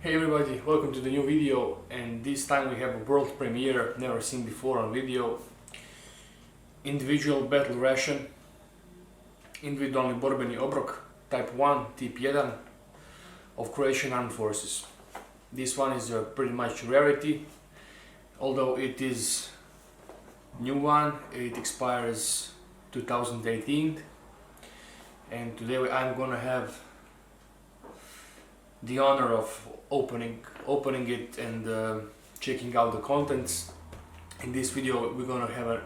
Hey everybody, welcome to the new video, and this time we have a world premiere never seen before on video. Individual battle ration, individualni borbeni obrok, type 1, tip 1 of Croatian Armed Forces. This one is a pretty much rarity, although it is new one. It expires 2018, and today I'm gonna have the honor of opening it and checking out the contents. In this video we're gonna have an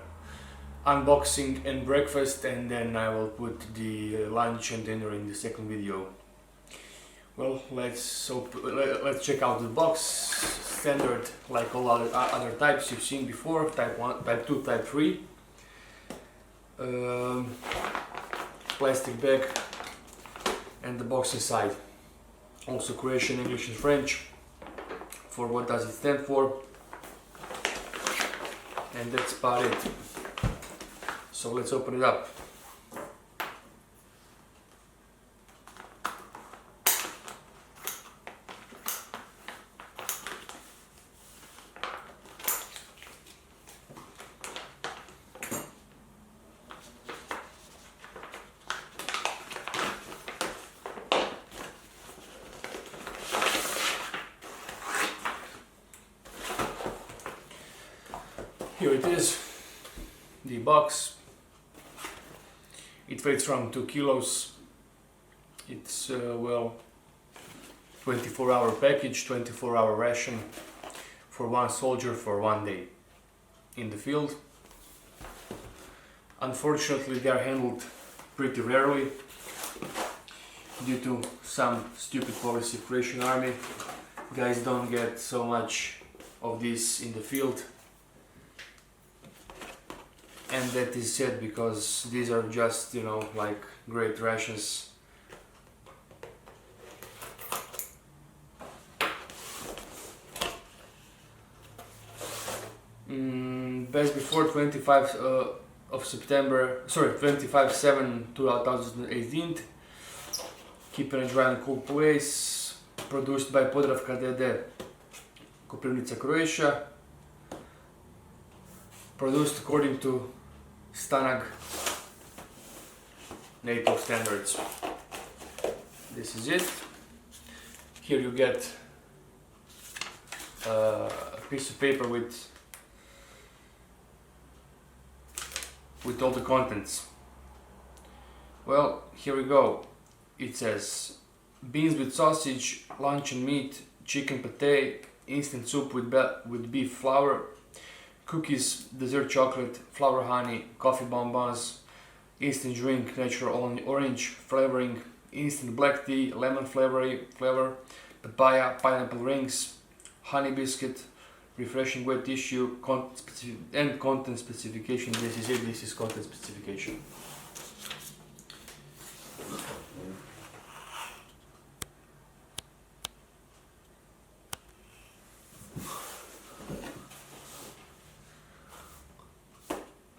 unboxing and breakfast, and then I will put the lunch and dinner in the second video. Well, let's check out the box. Standard, like all other types you've seen before, type 1, type 2, type 3. Plastic bag and the box inside. Also Croatian, English and French for what does it stand for, and that's about it. So let's open it up. Here it is, the box. It weighs around 2 kilos. It's well, 24-hour package, 24-hour ration for one soldier for 1 day in the field. Unfortunately, they are handled pretty rarely due to some stupid policy of Croatian Army. Guys don't get so much of this in the field. And that is sad, because these are just, you know, like great rations. Best before 25 of September, sorry, 25/7/2018. Keep in a dry and cool place. Produced by Podravka DD, Koprivnica, Croatia. Produced according to Stanag NATO standards. This is it. Here you get a piece of paper with all the contents. Well, here we go. It says beans with sausage, luncheon meat, chicken pate, instant soup with beef flour, cookies, dessert chocolate, flour honey, coffee bonbons, instant drink, natural orange flavoring, instant black tea, lemon flavor, papaya, pineapple rings, honey biscuit, refreshing wet tissue, and content specification. This is it, this is content specification.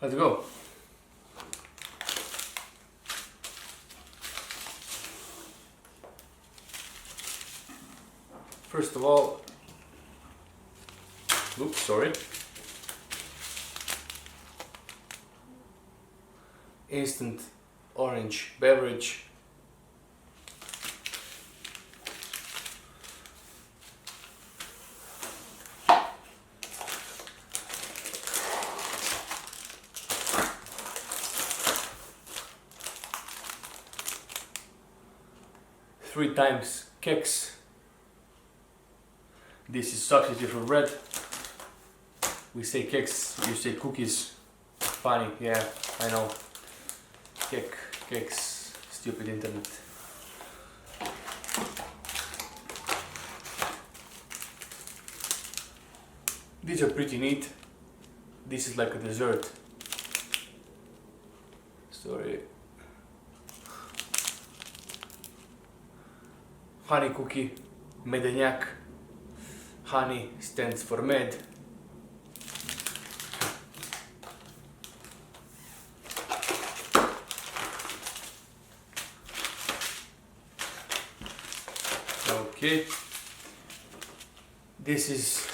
Let's go. First of all, oops, sorry. Instant orange beverage. Three times keks. This is substitute for bread. We say keks, you say cookies. Funny, yeah, I know. Keks, stupid internet. These are pretty neat. This is like a dessert. Sorry. Honey cookie, medenjak. Honey stands for med. Okay, This is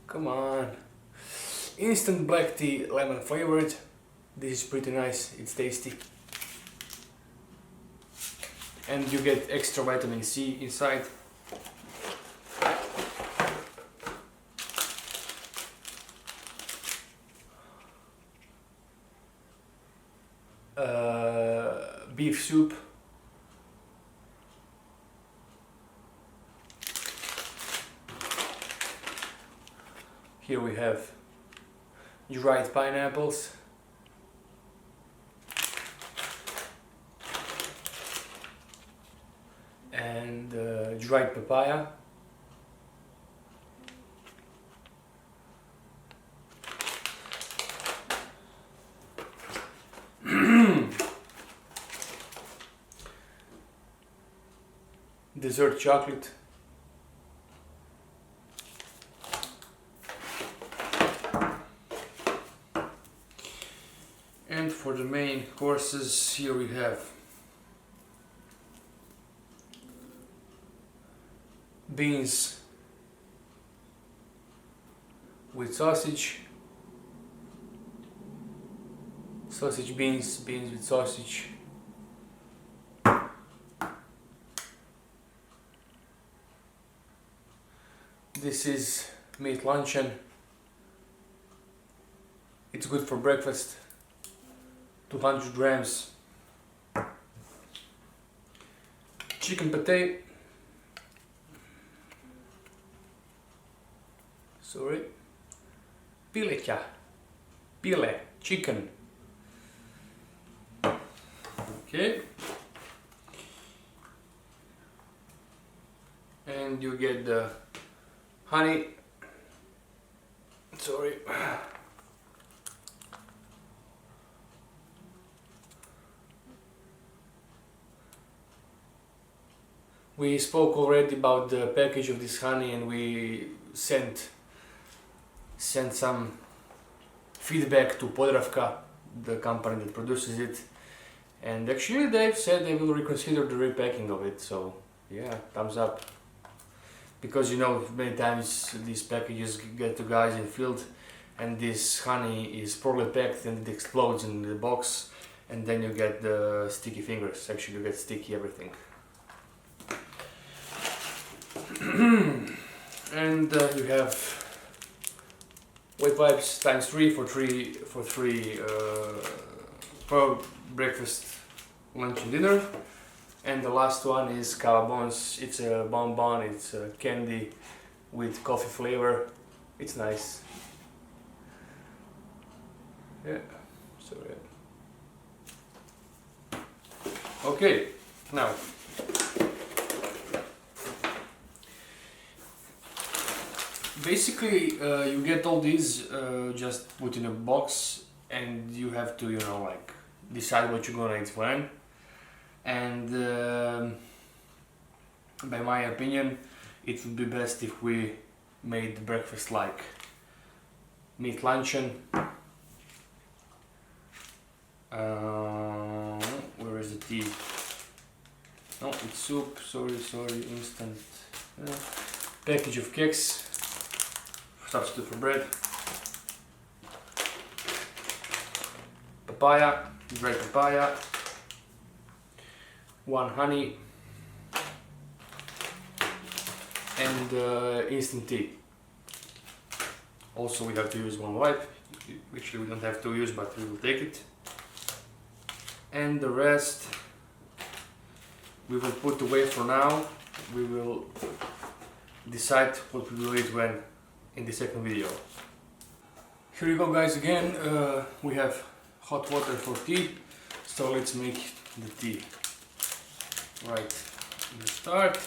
come on, instant black tea, lemon flavored. This is pretty nice, it's tasty. And you get extra vitamin C inside. Beef soup. Here we have dried pineapples. And dried papaya. Dessert chocolate. And for the main courses, here we have beans with sausage, beans with sausage, this is meat luncheon. It's good for breakfast. 200 grams. Chicken pate. Sorry. Pileća. Pile. Chicken. Okay. And you get the honey. Sorry. We spoke already about the package of this honey, and we sent some feedback to Podravka, the company that produces it, and actually they've said they will reconsider the repacking of it. So yeah, thumbs up, because you know many times these packages get to guys in field and this honey is poorly packed and it explodes in the box, and then you get the sticky fingers. Actually you get sticky everything. And you have wet wipes times 3 for three for breakfast, lunch and dinner. And the last one is cava bones. It's a bonbon, it's a candy with coffee flavor. It's nice. Yeah, so yeah. Okay, now basically you get all these just put in a box, and you have to, you know, like decide what you're gonna eat when. And by my opinion, it would be best if we made breakfast like meat luncheon. Where is the tea? No, it's soup. Sorry, instant. Package of cakes, substitute for bread. Papaya, dried papaya. 1 honey. And instant tea. Also we have to use 1 wipe. Actually we don't have to use, but we will take it. And the rest we will put away for now. We will decide what we will eat when in the second video. Here you go guys again. We have hot water for tea, so let's make the tea. Right, let's start.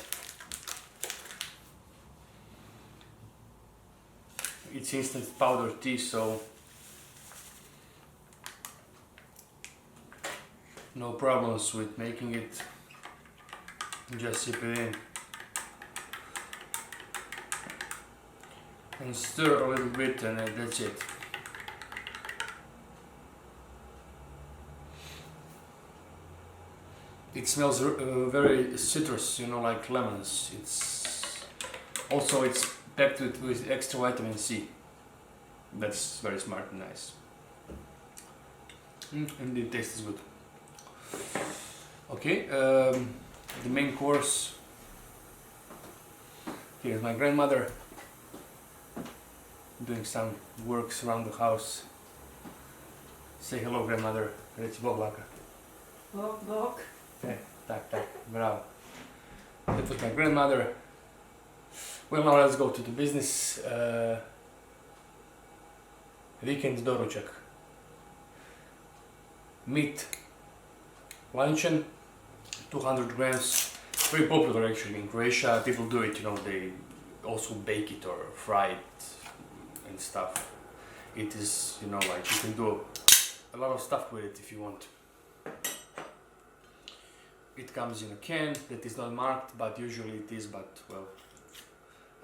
It's instant powder tea, so no problems with making it. Just sip it in and stir a little bit, and that's it. It smells very citrus, you know, like lemons. It's also it's packed with extra vitamin C. That's very smart and nice. And the taste is good. Okay, the main course. Here's my grandmother doing some works around the house. Say hello, grandmother. Reći Bog laka. Bog. Tak, bravo. That was my grandmother. Well, now let's go to the business. Weekend doručak. Meat luncheon, 200 grams. Very popular actually in Croatia. People do it, you know, they also bake it or fry it and stuff. It is, you know, like you can do a lot of stuff with it if you want. It comes in a can that is not marked, but usually it is, but well,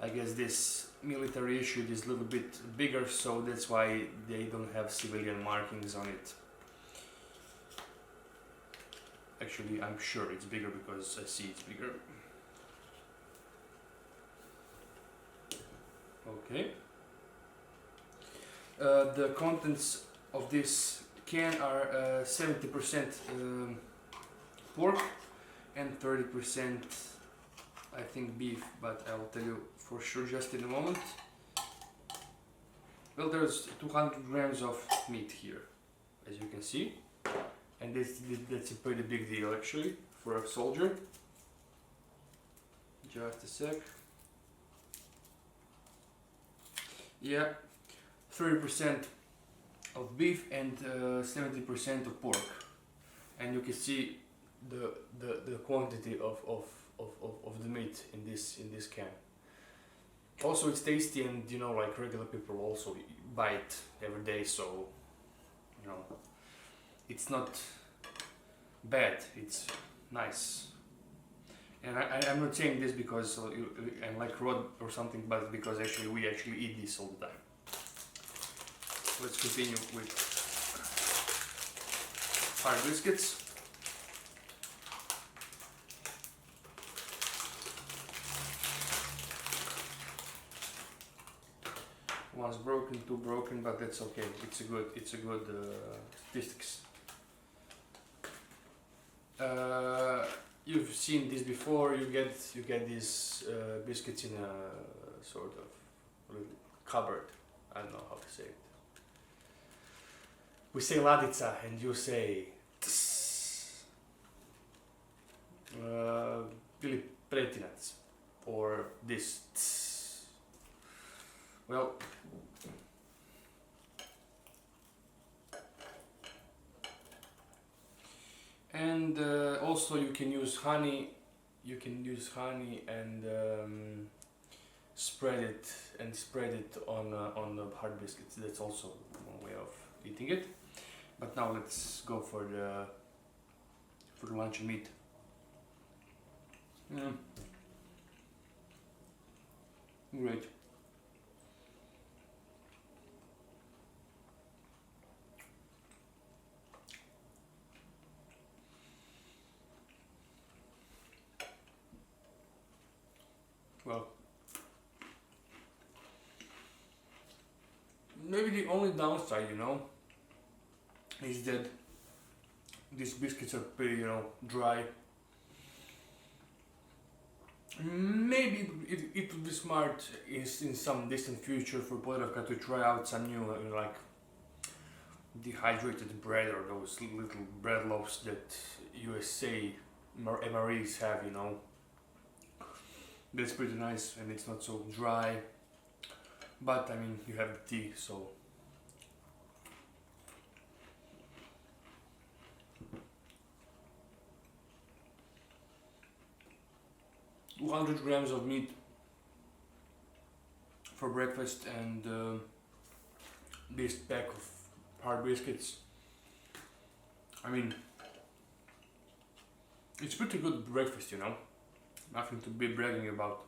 I guess this military issued is a little bit bigger, so that's why they don't have civilian markings on it. Actually, I'm sure it's bigger because I see it's bigger. Okay. The contents of this can are 70% pork and 30% I think beef, but I'll tell you for sure just in a moment. Well, there's 200 grams of meat here, as you can see, and that's a pretty big deal actually for a soldier. Just a sec. Yeah, 30% of beef and 70% of pork, and you can see the quantity of the meat in this can. Also, it's tasty, and you know, like regular people also buy it every day, so you know, it's not bad, it's nice. And I'm not saying this because I'm like Rod or something, but because actually we actually eat this all the time. Let's continue with hard biscuits. One's broken, two broken, but that's okay. It's a good statistics. You've seen this before. You get these biscuits in a sort of little cupboard. I don't know how to say it. We say ladica, and you say ili pretinac, or this. Well, and also you can use honey. You can use honey and spread it on the hard biscuits. That's also one way of eating it. But now let's go for the luncheon meat. Great. Well, maybe the only downside, you know, is that these biscuits are pretty, you know, dry. Maybe it would be smart in some distant future for Podravka to try out some new, like, dehydrated bread or those little bread loaves that USA MREs have, you know. That's pretty nice, and it's not so dry, but I mean, you have the tea, so 200 grams of meat for breakfast, and this pack of hard biscuits. I mean, it's pretty good breakfast, you know. Nothing to be bragging about.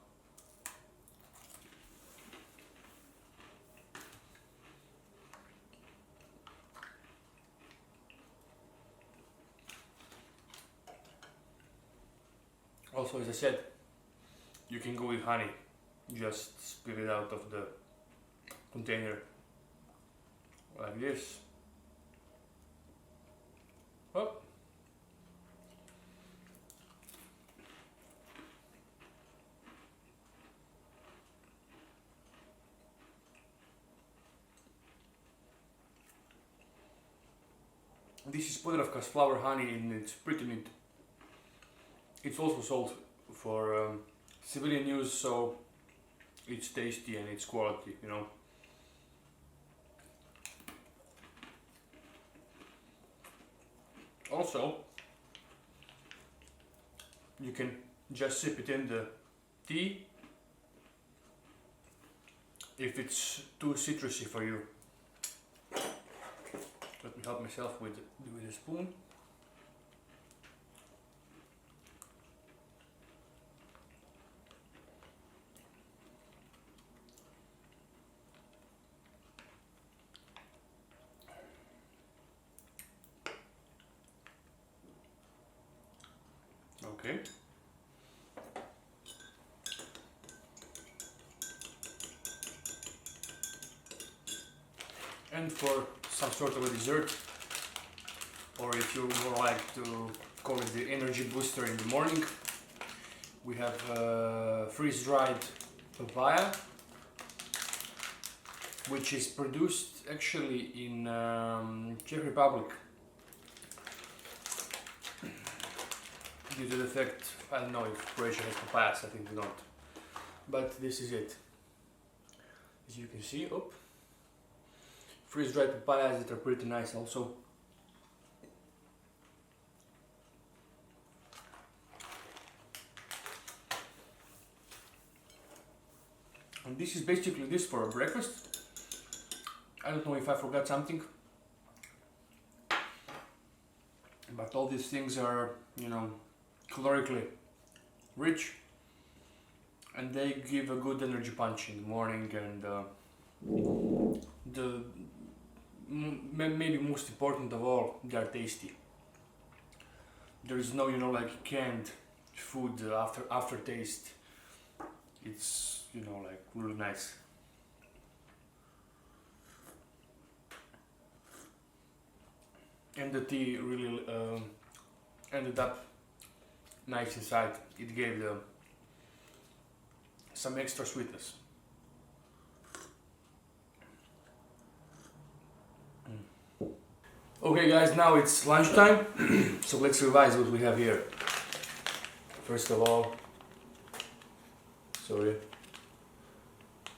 Also, as I said, you can go with honey. Just spit it out of the container like this. Oh. This is Podravka's flower honey and it's pretty neat. It's also sold for civilian use, so it's tasty and it's quality, you know. Also, you can just sip it in the tea if it's too citrusy for you. Let me help myself with a spoon. Okay. And for some sort of a dessert, or if you more like to call it the energy booster in the morning, we have freeze-dried papaya, which is produced actually in Czech Republic. Due to the fact, I don't know if Croatia has papayas, I think we don't. But this is it. As you can see, freeze-dried papayas that are pretty nice also. And this is basically this for breakfast. I don't know if I forgot something. But all these things are, you know, calorically rich, and they give a good energy punch in the morning, and maybe most important of all, they are tasty. There is no, you know, like canned food aftertaste. It's, you know, like really nice. And the tea really ended up nice inside. It gave some extra sweetness. Okay guys, now it's lunchtime, so let's revise what we have here. First of all,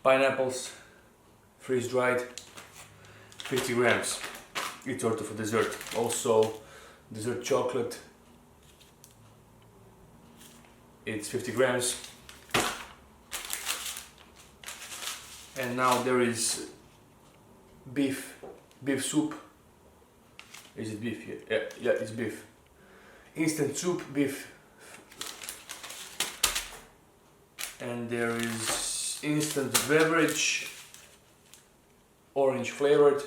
pineapples, freeze-dried, 50 grams. It's sort of a dessert. Also, dessert chocolate, it's 50 grams. And now there is beef soup. Is it beef? Yeah, it's beef. Instant soup, beef. And there is instant beverage, orange flavored.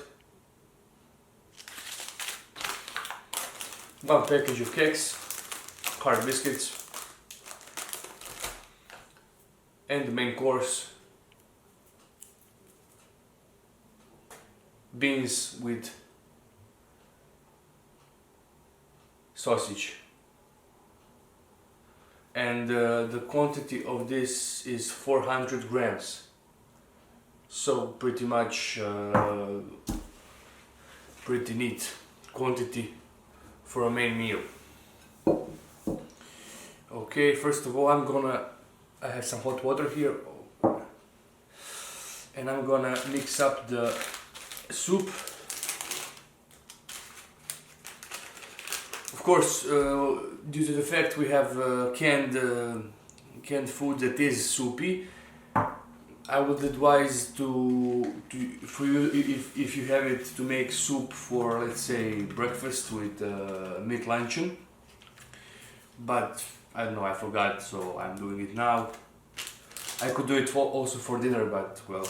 One package of cakes, hard biscuits. And the main course, beans with sausage. And the quantity of this is 400 grams. So pretty much pretty neat quantity for a main meal. Okay, first of all I have some hot water here, and I'm gonna mix up the soup. Of course, due to the fact we have canned food that is soupy, I would advise for you, if you have it, to make soup for, let's say, breakfast with meat luncheon. But I don't know, I forgot, so I'm doing it now. I could do it also for dinner, but well,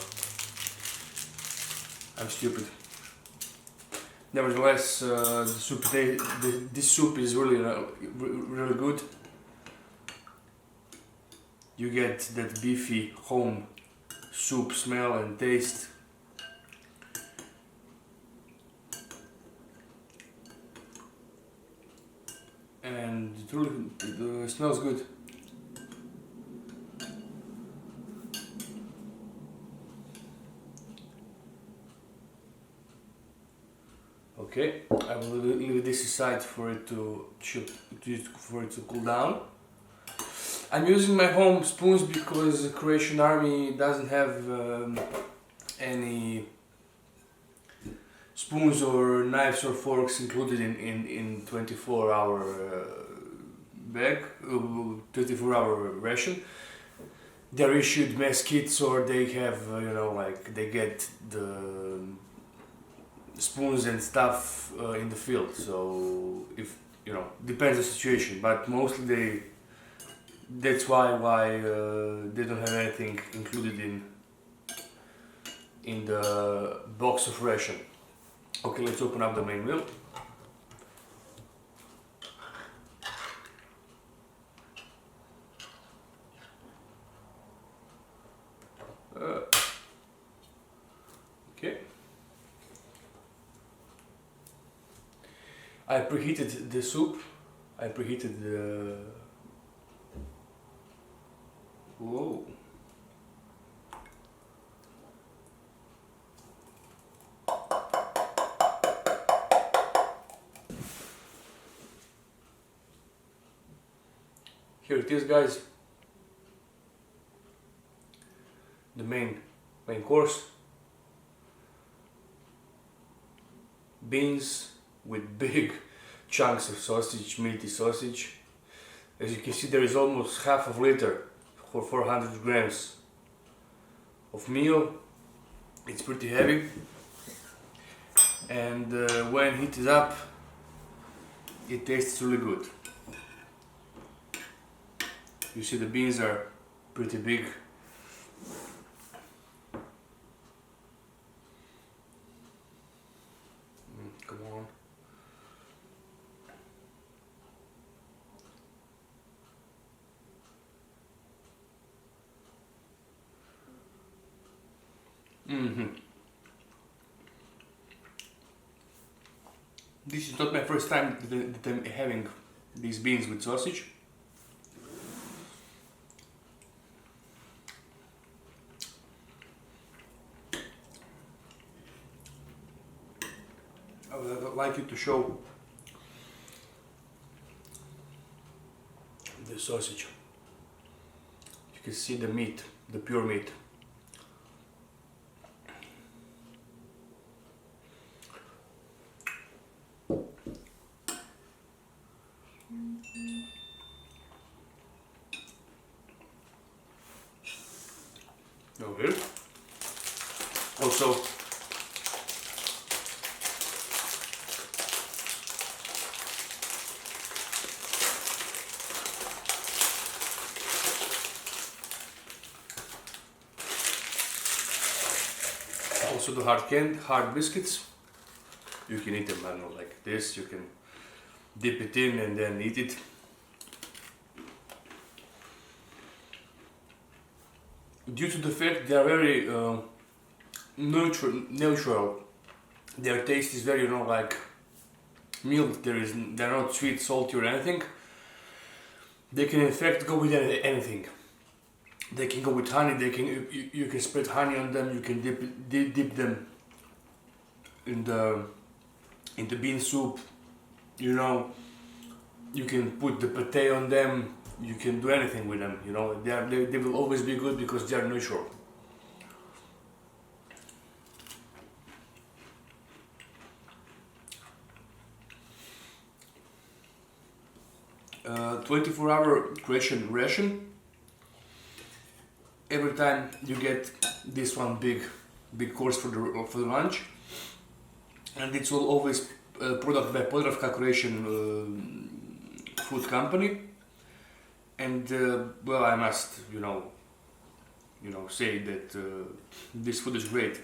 I'm stupid. Nevertheless, this soup is really good. you get that beefy home soup smell and taste. And it really smells good. Okay, I will leave this aside for it to cool down. I'm using my home spoons because the Croatian Army doesn't have any spoons or knives or forks included in 24-hour bag, 24-hour ration. They're issued mess kits, or they have, you know, like they get the spoons and stuff in the field. So if, you know, depends on the situation, but mostly that's why they don't have anything included in the box of ration. Okay, let's open up the main wheel. Okay. I preheated the soup. I preheated the... Whoa. Here it is, guys. The main course. Beans with big chunks of sausage, meaty sausage. As you can see, there is almost half a liter for 400 grams of meal. It's pretty heavy, and when heated up, it tastes really good. You see the beans are pretty big. Come on. This is not my first time that I'm having these beans with sausage. I would like you to show the sausage. You can see the meat, the pure meat. Okay. Also, the hard biscuits. You can eat them, I don't know, like this. You can dip it in and then eat it. Due to the fact they are very neutral, their taste is very, you know, like mild. They're not sweet, salty or anything. They can in fact go with anything. They can go with honey. They can you can spread honey on them. You can dip them in the bean soup. You know, you can put the pate on them. You can do anything with them. You know, they will always be good because they are neutral. Uh, 24-hour Croatian ration. Every time you get this one big course for the lunch, and it's all always product by Podravka Croatian food company. And well, I must say that this food is great.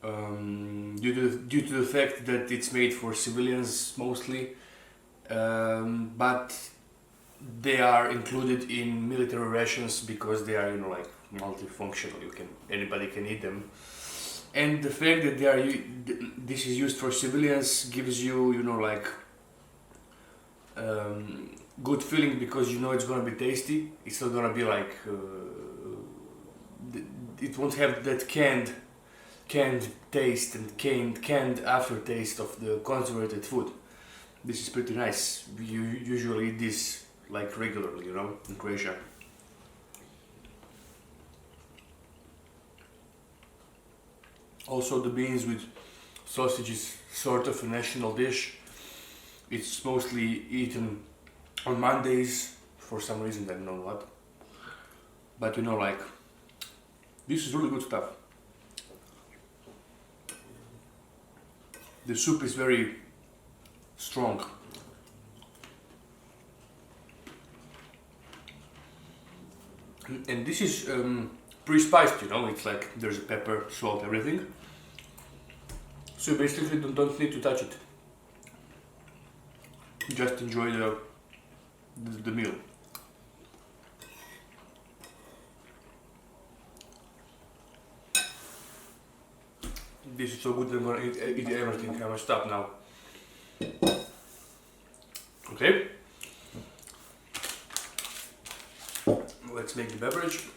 Due to the fact that it's made for civilians mostly, but they are included in military rations because they are, you know, like multifunctional. Anybody can eat them. And the fact that this is used for civilians gives you, you know, like good feeling, because you know it's gonna be tasty. It's not gonna be like it won't have that canned taste and canned aftertaste of the conservated food. This is pretty nice. You usually eat this like regularly, you know, in Croatia. Also, the beans with sausage is sort of a national dish. It's mostly eaten on Mondays for some reason, I don't know what. But you know, like, this is really good stuff. The soup is very strong. And this is pre-spiced, you know, it's like there's pepper, salt, everything. So you basically don't need to touch it. Just enjoy the meal. This is so good that I'm gonna eat everything. I'm gonna stop now. Okay. Let's make the beverage.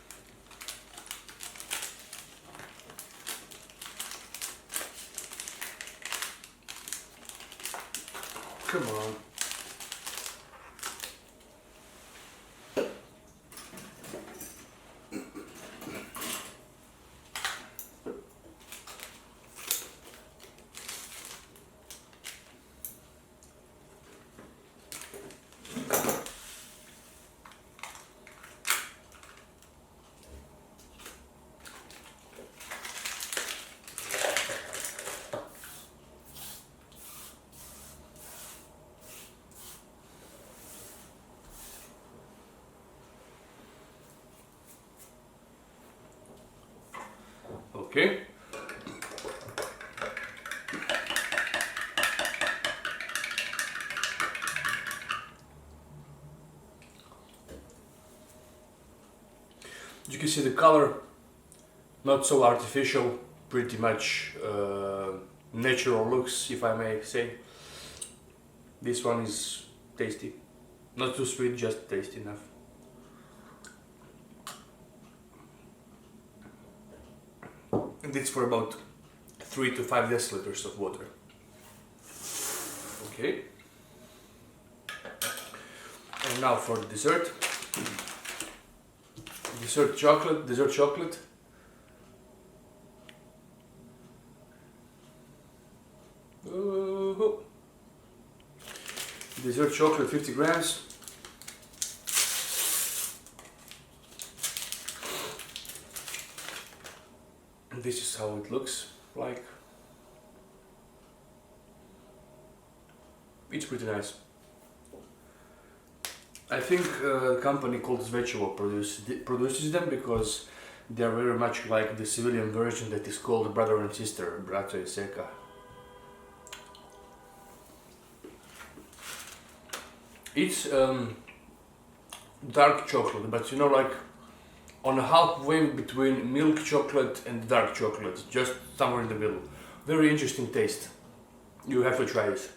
Come on. Okay. You can see the color, not so artificial, pretty much natural looks, if I may say. This one is tasty, not too sweet, just tasty enough. And it's for about 3 to 5 deciliters of water. Okay. And now for the dessert. Dessert chocolate. Dessert chocolate, 50 grams. And this is how it looks like. It's pretty nice. I think a company called Zvechevo produces them because they are very much like the civilian version that is called brother and sister, brato i seka. It's dark chocolate, but you know, like on a halfway between milk chocolate and dark chocolate, just somewhere in the middle. Very interesting taste. You have to try it.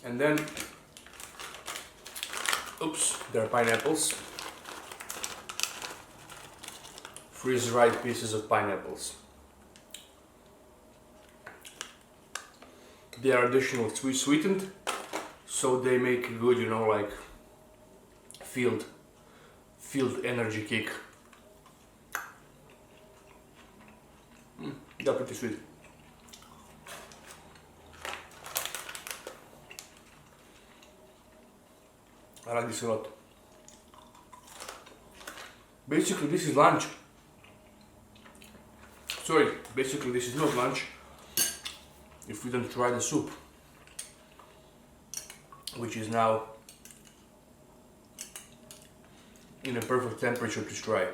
And then, oops, there are pineapples. Freeze-dried pieces of pineapples. They are additionally sweetened, so they make a good, you know, like field energy kick. They're pretty sweet. I like this a lot. Basically, this is lunch. Sorry, basically this is not lunch if we don't try the soup, which is now in a perfect temperature to try.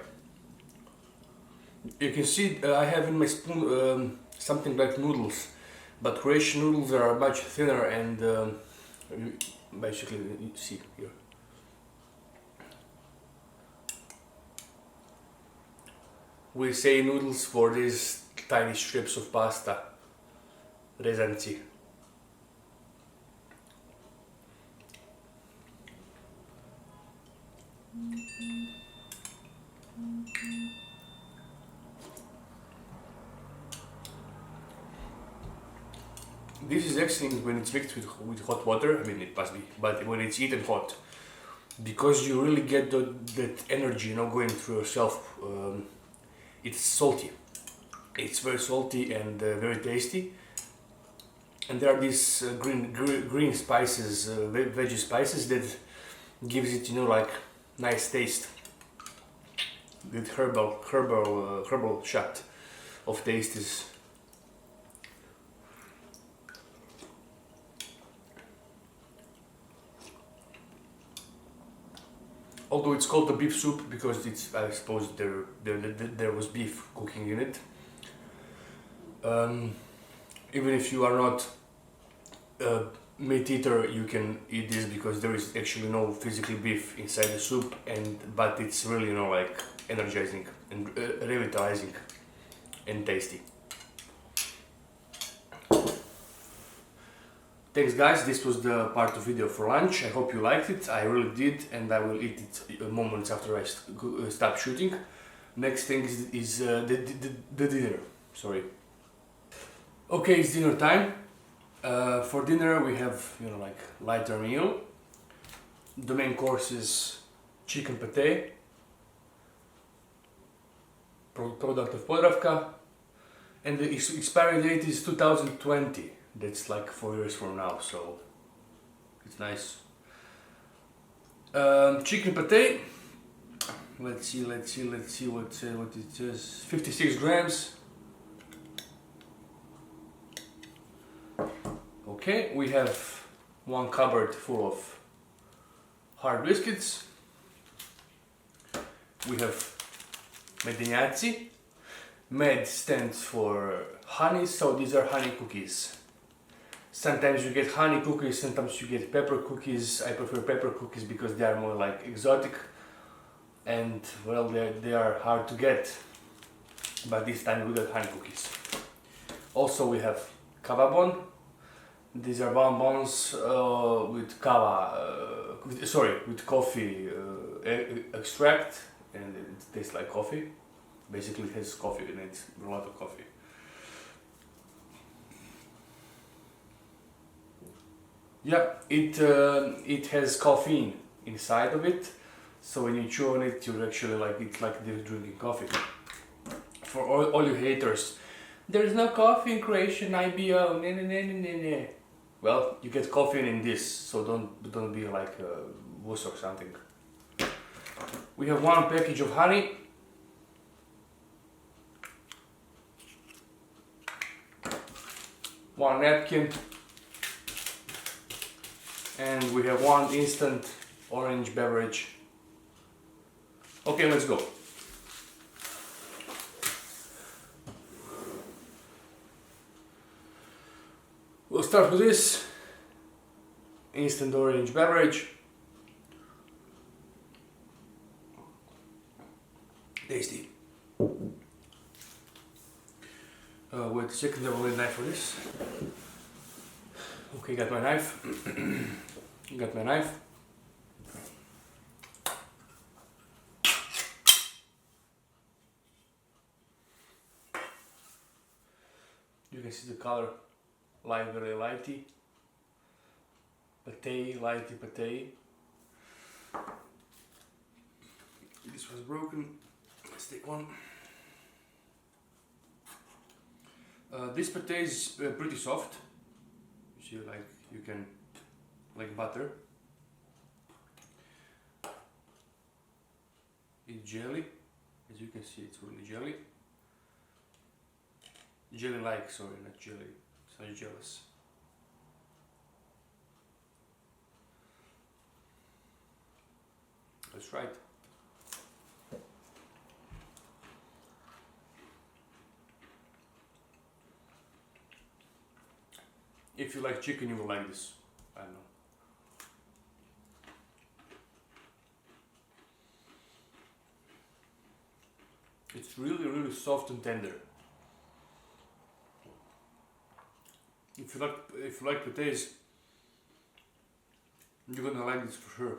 You can see I have in my spoon something like noodles, but Croatian noodles are much thinner and basically you see here. We say noodles for these tiny strips of pasta, rezanci. This is excellent when it's mixed with hot water. I mean, it must be, but when it's eaten hot, because you really get that energy, you know, going through yourself. It's salty. It's very salty and very tasty. And there are these green spices, veggie spices that gives it, you know, like nice taste. That herbal shot of taste is. Although it's called a beef soup because it's, I suppose there was beef cooking in it. Even if you are not a meat eater, you can eat this because there is actually no physical beef inside the soup, but it's really, you know, like energizing and revitalizing and tasty. Thanks guys, this was the part of video for lunch. I hope you liked it. I really did, and I will eat it moments after I stop shooting. Next thing is the dinner. Sorry. Okay, it's dinner time. For dinner we have, you know, like lighter meal. The main course is chicken pate, product of Podravka, and the expiry date is 2020. That's like 4 years from now, so it's nice. Chicken pate. Let's see what it says. 56 grams. Okay, we have one cupboard full of hard biscuits. We have medinjaci. Med stands for honey, so these are honey cookies. Sometimes you get honey cookies, sometimes you get pepper cookies. I prefer pepper cookies because they are more like exotic and, well, they are hard to get, but this time we got honey cookies. Also we have kava bon. These are bonbons with kava, with coffee extract, and it tastes like coffee. Basically it has coffee in it, a lot of coffee. Yeah, it has caffeine inside of it, so when you chew on it, you're actually like, it's like you're drinking coffee. For all you haters, there's no coffee in Croatian IBO, nah. Well, you get coffee in this, so don't be like a wuss or something. We have one package of honey. One napkin. And we have one instant orange beverage. Okay, let's go. We'll start with this instant orange beverage. Tasty. Wait a second, I will need a knife for this. Okay, got my knife. Got my knife. You can see the color, very lighty. Lighty pate. This was broken. Let's take one. This pate is pretty soft. You see, like you can, like butter. It's jelly, as you can see, it's really jelly. Jelly-like, sorry, not jelly. It's not jealous. Let's try it. If you like chicken, you will like this. I don't know. It's really, really soft and tender. If you like potatoes, you're gonna like this for sure.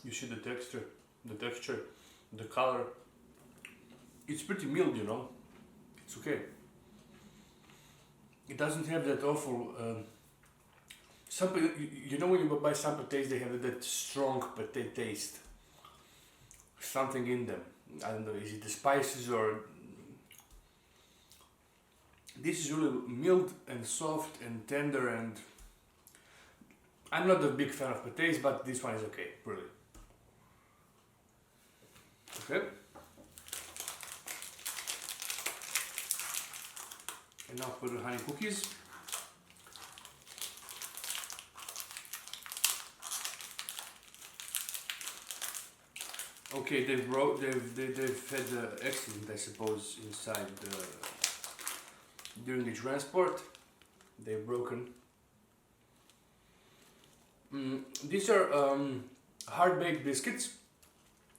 You see the texture, the color. It's pretty mild, you know. It's okay. It doesn't have that awful. You know when you buy some potatoes, they have that strong potato taste. Something in them. I don't know. Is it the spices or? This is really mild and soft and tender, and I'm not a big fan of potatoes, but this one is okay, really. Okay. And now for the honey cookies. Okay, they've had the accident, I suppose, inside during the transport. They've broken. These are hard-baked biscuits,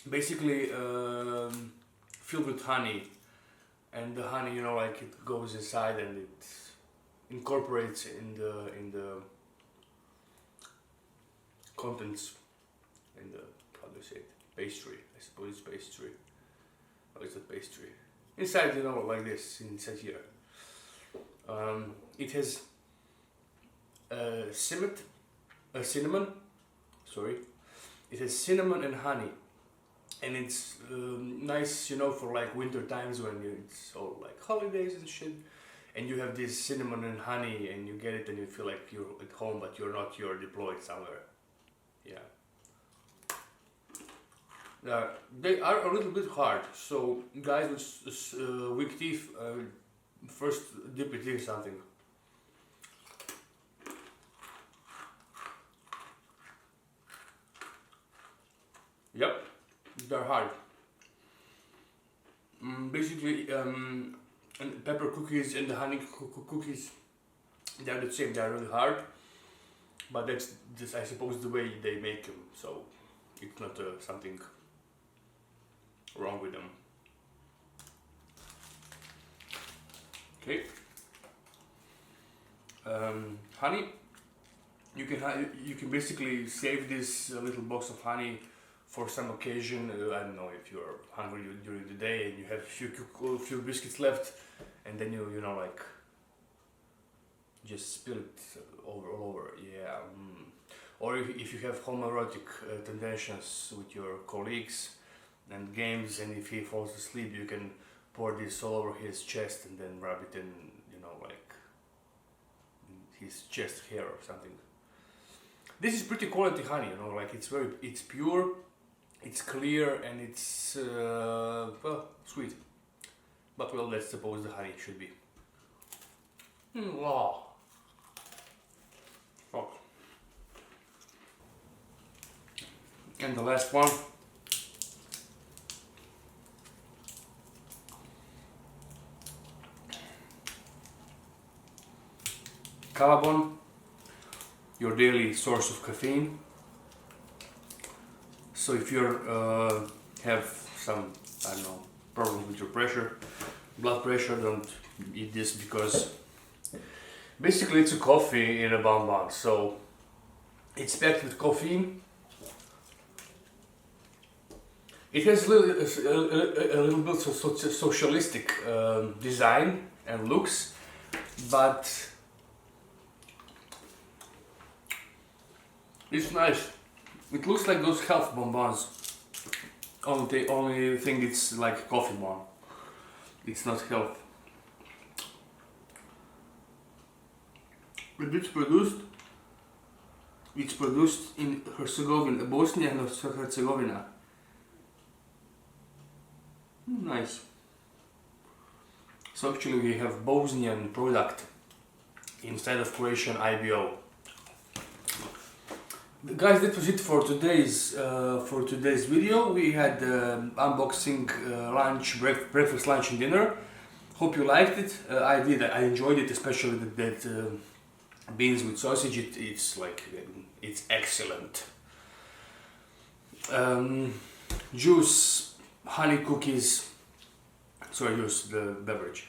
basically filled with honey, and the honey, you know, like it goes inside and it incorporates in the contents, in the, how do you say it, pastry. I suppose it's pastry. Or is it pastry? Inside, you know, like this, inside here. It has cinnamon. Sorry, it has cinnamon and honey, and it's nice, you know, for like winter times when it's all like holidays and shit, and you have this cinnamon and honey, and you get it, and you feel like you're at home, but you're not. You're deployed somewhere. Yeah. They are a little bit hard, so guys with weak teeth, first dip it in something. Yep, they're hard. Basically, and pepper cookies and the honey cookies, they're the same. They're really hard, but that's just, I suppose, the way they make them. So it's not something wrong with them. Okay. Honey. You can basically save this little box of honey for some occasion. I don't know, if you're hungry during the day and you have a few biscuits left, and then you know, like, just spill it all over. Yeah. Or if you have homoerotic tendencies with your colleagues and games, and if he falls asleep, you can pour this all over his chest and then rub it in, you know, like his chest hair or something. This is pretty quality honey, you know, like it's pure, it's clear, and it's well, sweet. But well, let's suppose the honey should be. Wow. Oh. And the last one. Calabon, your daily source of caffeine. So if you have some, I don't know, problem with your pressure, blood pressure, don't eat this, because basically it's a coffee in a bonbon. So it's packed with caffeine. It has a little bit of socialistic design and looks, but it's nice. It looks like those health bonbons. Only thing it's like coffee bon. It's not health. It's produced in Herzegovina, Bosnia and Herzegovina. Nice. So actually we have Bosnian product instead of Croatian IBO. Guys, that was it for today's video. We had unboxing lunch, breakfast, lunch and dinner. Hope you liked it. I did. I enjoyed it, especially that beans with sausage. It's excellent. Juice, honey cookies. Sorry, juice, the beverage.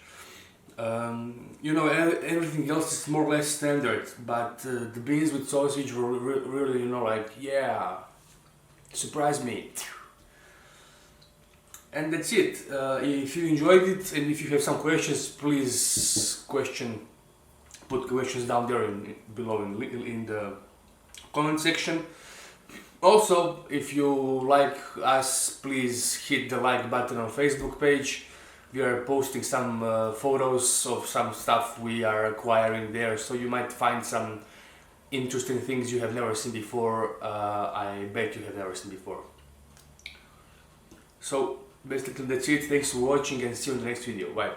You know, everything else is more or less standard, but the beans with sausage were really, you know, like, yeah, surprise me. And that's it. If you enjoyed it and if you have some questions, please put questions down there below in the comment section. Also, if you like us, please hit the like button on Facebook page. We are posting some photos of some stuff we are acquiring there, so you might find some interesting things you have never seen before. I bet you have never seen before. So basically that's it. Thanks for watching and see you in the next video. Bye.